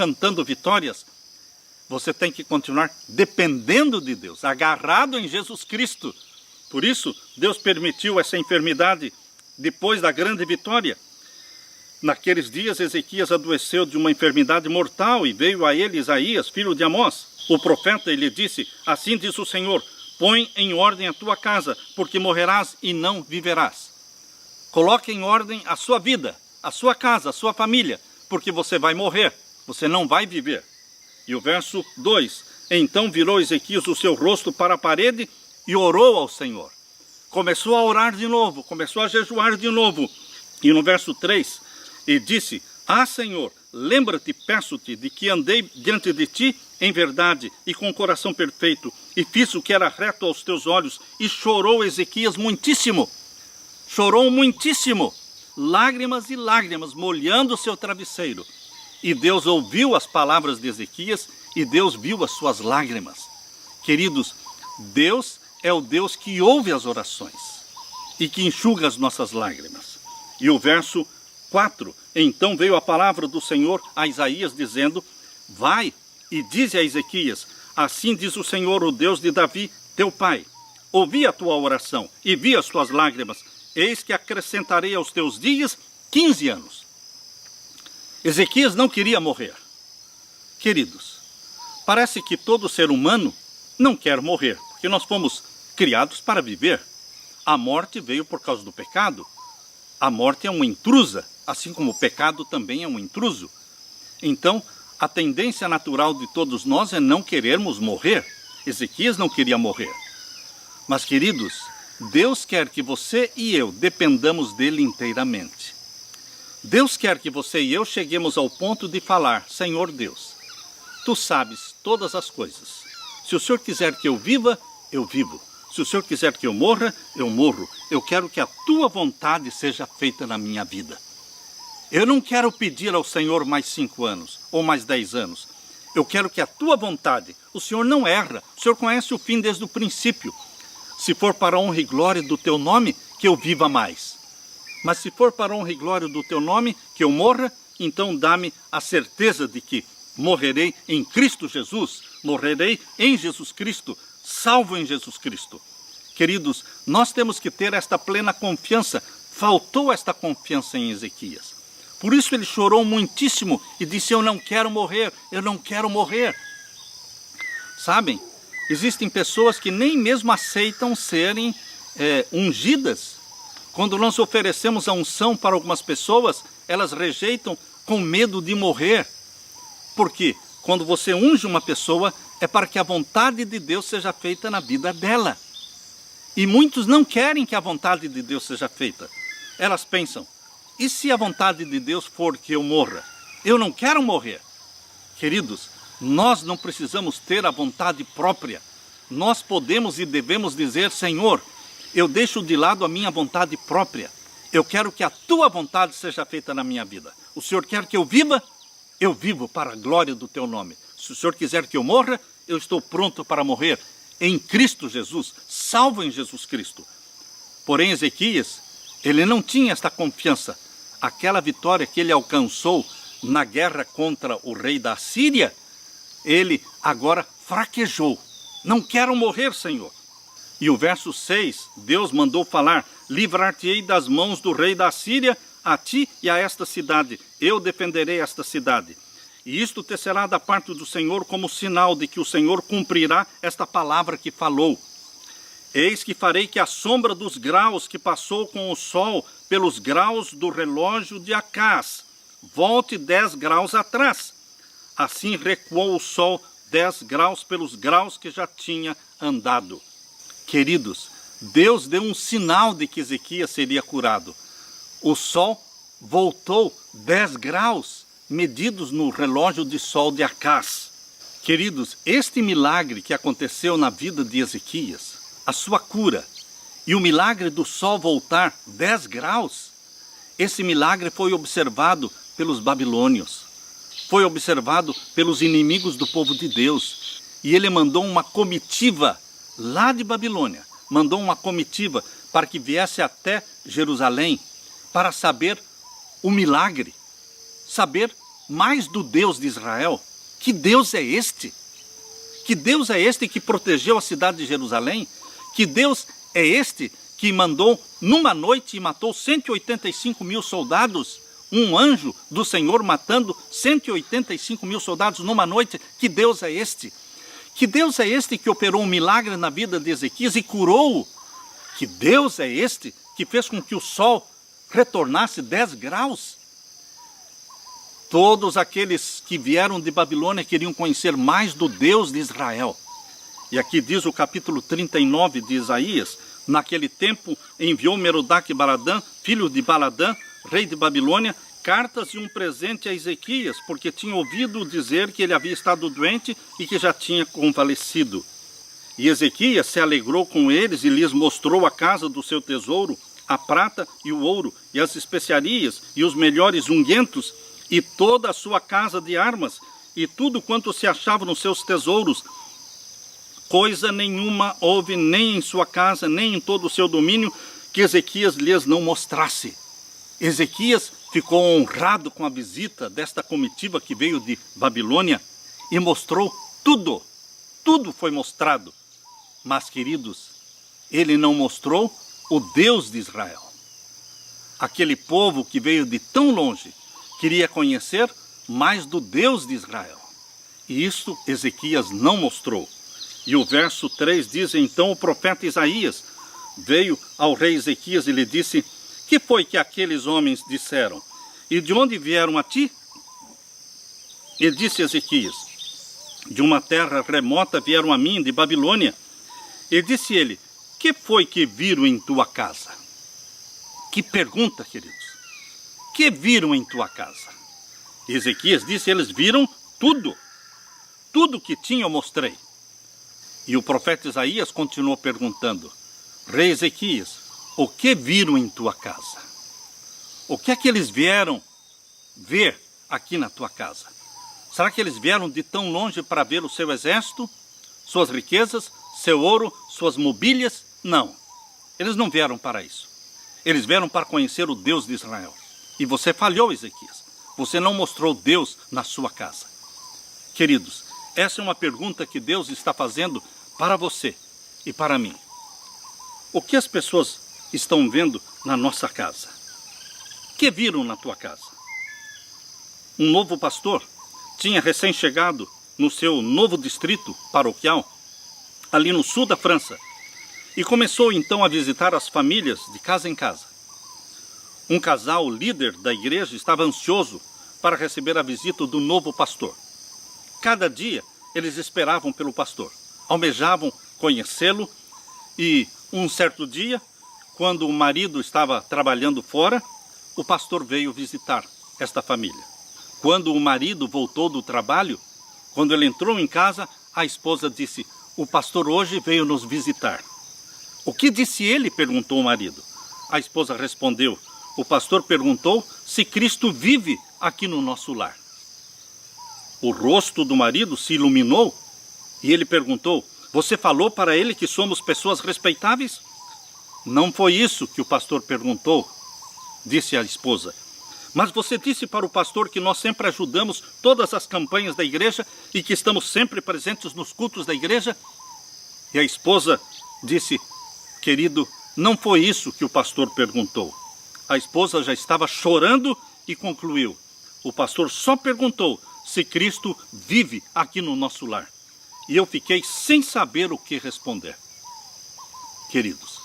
Você tem que continuar dependendo de Deus, agarrado em Jesus Cristo. Por isso, Deus permitiu essa enfermidade depois da grande vitória. Naqueles dias, Ezequias adoeceu de uma enfermidade mortal e veio a ele Isaías, filho de Amós. O profeta lhe disse: assim diz o Senhor, põe em ordem a tua casa, porque morrerás e não viverás. Coloque em ordem a sua vida, a sua casa, a sua família, porque você vai morrer, você não vai viver. E o verso 2, então virou Ezequias o seu rosto para a parede e orou ao Senhor. Começou a orar de novo, começou a jejuar de novo. E no verso 3, e disse: ah, Senhor, lembra-te, peço-te, de que andei diante de ti em verdade e com coração perfeito, e fiz o que era reto aos teus olhos. E chorou Ezequias muitíssimo, lágrimas e lágrimas, molhando o seu travesseiro. E Deus ouviu as palavras de Ezequias, e Deus viu as suas lágrimas. Queridos, Deus é o Deus que ouve as orações e que enxuga as nossas lágrimas. E o verso 4, então veio a palavra do Senhor a Isaías, dizendo: vai e dize a Ezequias, assim diz o Senhor, o Deus de Davi, teu pai, ouvi a tua oração e vi as tuas lágrimas, eis que acrescentarei aos teus dias 15 anos. Ezequias não queria morrer. Queridos, parece que todo ser humano não quer morrer, porque nós fomos criados para viver. A morte veio por causa do pecado. A morte é uma intrusa, assim como o pecado também é um intruso. Então, a tendência natural de todos nós é não querermos morrer. Ezequias não queria morrer. Mas, queridos, Deus quer que você e eu dependamos dele inteiramente. Deus quer que você e eu cheguemos ao ponto de falar: Senhor Deus, tu sabes todas as coisas. Se o Senhor quiser que eu viva, eu vivo. Se o Senhor quiser que eu morra, eu morro. Eu quero que a tua vontade seja feita na minha vida. Eu não quero pedir ao Senhor mais 5 anos ou mais 10 anos. Eu quero que a tua vontade, o Senhor não erra, o Senhor conhece o fim desde o princípio. Se for para a honra e glória do teu nome, que eu viva mais. Mas se for para a honra e glória do teu nome, que eu morra, então dá-me a certeza de que morrerei em Cristo Jesus, morrerei em Jesus Cristo, salvo em Jesus Cristo. Queridos, nós temos que ter esta plena confiança. Faltou esta confiança em Ezequias. Por isso ele chorou muitíssimo e disse: eu não quero morrer, eu não quero morrer. Sabem, existem pessoas que nem mesmo aceitam serem ungidas. Quando nós oferecemos a unção para algumas pessoas, elas rejeitam com medo de morrer. Porque quando você unge uma pessoa, é para que a vontade de Deus seja feita na vida dela. E muitos não querem que a vontade de Deus seja feita. Elas pensam: e se a vontade de Deus for que eu morra? Eu não quero morrer. Queridos, nós não precisamos ter a vontade própria. Nós podemos e devemos dizer: Senhor, eu deixo de lado a minha vontade própria. Eu quero que a tua vontade seja feita na minha vida. O Senhor quer que eu viva? Eu vivo para a glória do teu nome. Se o Senhor quiser que eu morra, eu estou pronto para morrer em Cristo Jesus, salvo em Jesus Cristo. Porém, Ezequias, ele não tinha esta confiança. Aquela vitória que ele alcançou na guerra contra o rei da Síria, ele agora fraquejou. Não quero morrer, Senhor. E o verso 6, Deus mandou falar: livrar-te-ei das mãos do rei da Síria, a ti e a esta cidade. Eu defenderei esta cidade. E isto te será da parte do Senhor como sinal de que o Senhor cumprirá esta palavra que falou. Eis que farei que a sombra dos graus que passou com o sol pelos graus do relógio de Acás volte 10 graus atrás. Assim recuou o sol 10 graus pelos graus que já tinha andado. Queridos, Deus deu um sinal de que Ezequias seria curado. O sol voltou 10 graus, medidos no relógio de sol de Acás. Queridos, este milagre que aconteceu na vida de Ezequias, a sua cura e o milagre do sol voltar 10 graus, esse milagre foi observado pelos babilônios, foi observado pelos inimigos do povo de Deus. E ele mandou uma comitiva lá de Babilônia, mandou uma comitiva para que viesse até Jerusalém para saber o milagre, saber mais do Deus de Israel. Que Deus é este? Que Deus é este que protegeu a cidade de Jerusalém? Que Deus é este que mandou numa noite e matou 185 mil soldados? Um anjo do Senhor matando 185 mil soldados numa noite? Que Deus é este? Que Deus é este que operou um milagre na vida de Ezequias e curou-o? Que Deus é este que fez com que o sol retornasse 10 graus? Todos aqueles que vieram de Babilônia queriam conhecer mais do Deus de Israel. E aqui diz o capítulo 39 de Isaías: naquele tempo enviou Merodach-Baladã, filho de Baladã, rei de Babilônia, cartas e um presente a Ezequias, porque tinha ouvido dizer que ele havia estado doente e que já tinha convalescido. E Ezequias se alegrou com eles e lhes mostrou a casa do seu tesouro, a prata e o ouro, e as especiarias, e os melhores ungüentos, e toda a sua casa de armas, e tudo quanto se achava nos seus tesouros. Coisa nenhuma houve nem em sua casa, nem em todo o seu domínio, que Ezequias lhes não mostrasse. Ezequias ficou honrado com a visita desta comitiva que veio de Babilônia e mostrou tudo. Tudo foi mostrado. Mas, queridos, ele não mostrou o Deus de Israel. Aquele povo que veio de tão longe queria conhecer mais do Deus de Israel. E isso Ezequias não mostrou. E o verso 3 diz: então o profeta Isaías veio ao rei Ezequias e lhe disse: que foi que aqueles homens disseram? E de onde vieram a ti? E disse Ezequias: de uma terra remota vieram a mim, de Babilônia. E disse ele: que foi que viram em tua casa? Que pergunta, queridos. Que viram em tua casa? Ezequias disse: eles viram tudo. Tudo que tinha eu mostrei. E o profeta Isaías continuou perguntando: rei Ezequias, o que viram em tua casa? O que é que eles vieram ver aqui na tua casa? Será que eles vieram de tão longe para ver o seu exército, suas riquezas, seu ouro, suas mobílias? Não, eles não vieram para isso. Eles vieram para conhecer o Deus de Israel. E você falhou, Ezequias. Você não mostrou Deus na sua casa. Queridos, essa é uma pergunta que Deus está fazendo para você e para mim. O que as pessoas estão vendo na nossa casa? O que viram na tua casa? Um novo pastor tinha recém-chegado no seu novo distrito paroquial, ali no sul da França, e começou então a visitar as famílias de casa em casa. Um casal líder da igreja estava ansioso para receber a visita do novo pastor. Cada dia eles esperavam pelo pastor, almejavam conhecê-lo, e um certo dia, quando o marido estava trabalhando fora, o pastor veio visitar esta família. Quando o marido voltou do trabalho, quando ele entrou em casa, a esposa disse: o pastor hoje veio nos visitar. O que disse ele? Perguntou o marido. A esposa respondeu: o pastor perguntou se Cristo vive aqui no nosso lar. O rosto do marido se iluminou e ele perguntou: você falou para ele que somos pessoas respeitáveis? Não foi isso que o pastor perguntou, disse a esposa. Mas você disse para o pastor que nós sempre ajudamos todas as campanhas da igreja e que estamos sempre presentes nos cultos da igreja? E a esposa disse: querido, não foi isso que o pastor perguntou. A esposa já estava chorando e concluiu: o pastor só perguntou se Cristo vive aqui no nosso lar. E eu fiquei sem saber o que responder. Queridos,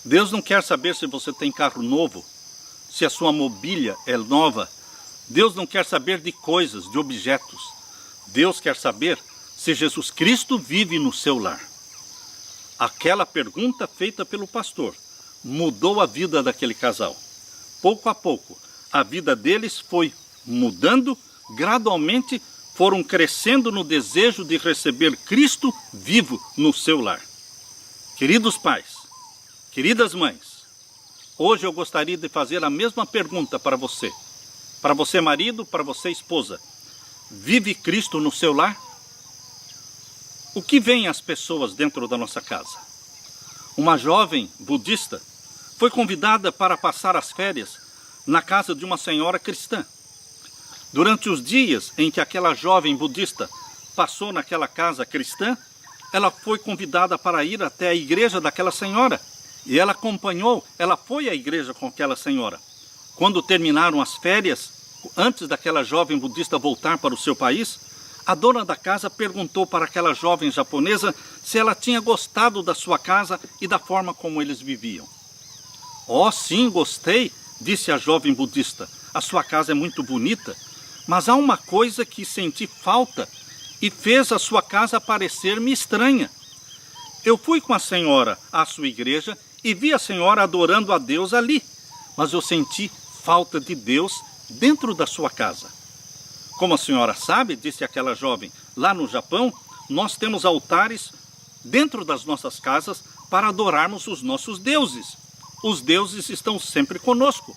Deus não quer saber se você tem carro novo, se a sua mobília é nova. Deus não quer saber de coisas, de objetos. Deus quer saber se Jesus Cristo vive no seu lar. Aquela pergunta feita pelo pastor mudou a vida daquele casal. Pouco a pouco, a vida deles foi mudando, gradualmente foram crescendo no desejo de receber Cristo vivo no seu lar. Queridos pais, queridas mães, hoje eu gostaria de fazer a mesma pergunta para você marido, para você esposa. Vive Cristo no seu lar? O que veem as pessoas dentro da nossa casa? Uma jovem budista foi convidada para passar as férias na casa de uma senhora cristã. Durante os dias em que aquela jovem budista passou naquela casa cristã, ela foi convidada para ir até a igreja daquela senhora. E ela acompanhou, ela foi à igreja com aquela senhora. Quando terminaram as férias, antes daquela jovem budista voltar para o seu país, a dona da casa perguntou para aquela jovem japonesa se ela tinha gostado da sua casa e da forma como eles viviam. Oh, sim, gostei, disse a jovem budista. A sua casa é muito bonita, mas há uma coisa que senti falta e fez a sua casa parecer-me estranha. Eu fui com a senhora à sua igreja e vi a senhora adorando a Deus ali, mas eu senti falta de Deus dentro da sua casa. Como a senhora sabe, disse aquela jovem, lá no Japão, nós temos altares dentro das nossas casas para adorarmos os nossos deuses. Os deuses estão sempre conosco.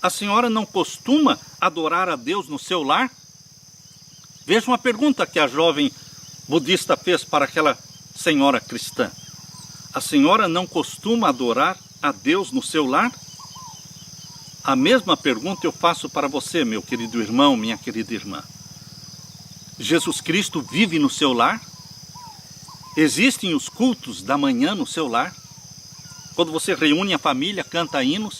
A senhora não costuma adorar a Deus no seu lar? Veja uma pergunta que a jovem budista fez para aquela senhora cristã. A senhora não costuma adorar a Deus no seu lar? A mesma pergunta eu faço para você, meu querido irmão, minha querida irmã. Jesus Cristo vive no seu lar? Existem os cultos da manhã no seu lar? Quando você reúne a família, canta hinos,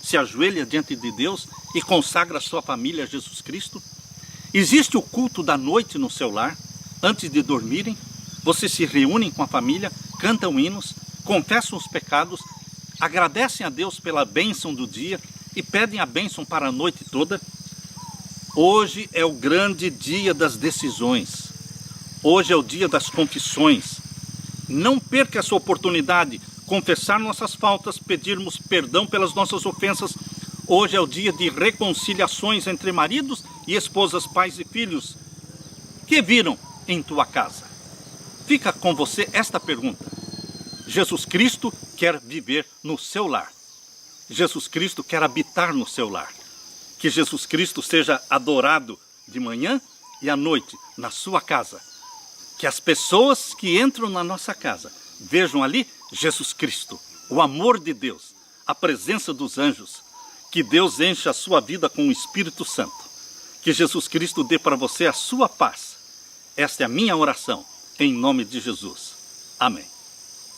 se ajoelha diante de Deus e consagra a sua família a Jesus Cristo? Existe o culto da noite no seu lar? Antes de dormirem, vocês se reúnem com a família, cantam hinos, confessam os pecados, agradecem a Deus pela bênção do dia e pedem a bênção para a noite toda? Hoje é o grande dia das decisões. Hoje é o dia das confissões. Não perca essa oportunidade, confessar nossas faltas, pedirmos perdão pelas nossas ofensas. Hoje é o dia de reconciliações entre maridos e esposas, pais e filhos. Que viram em tua casa? Fica com você esta pergunta. Jesus Cristo quer viver no seu lar. Jesus Cristo quer habitar no seu lar. Que Jesus Cristo seja adorado de manhã e à noite na sua casa. Que as pessoas que entram na nossa casa vejam ali Jesus Cristo, o amor de Deus, a presença dos anjos. Que Deus encha a sua vida com o Espírito Santo. Que Jesus Cristo dê para você a sua paz. Esta é a minha oração, em nome de Jesus. Amém.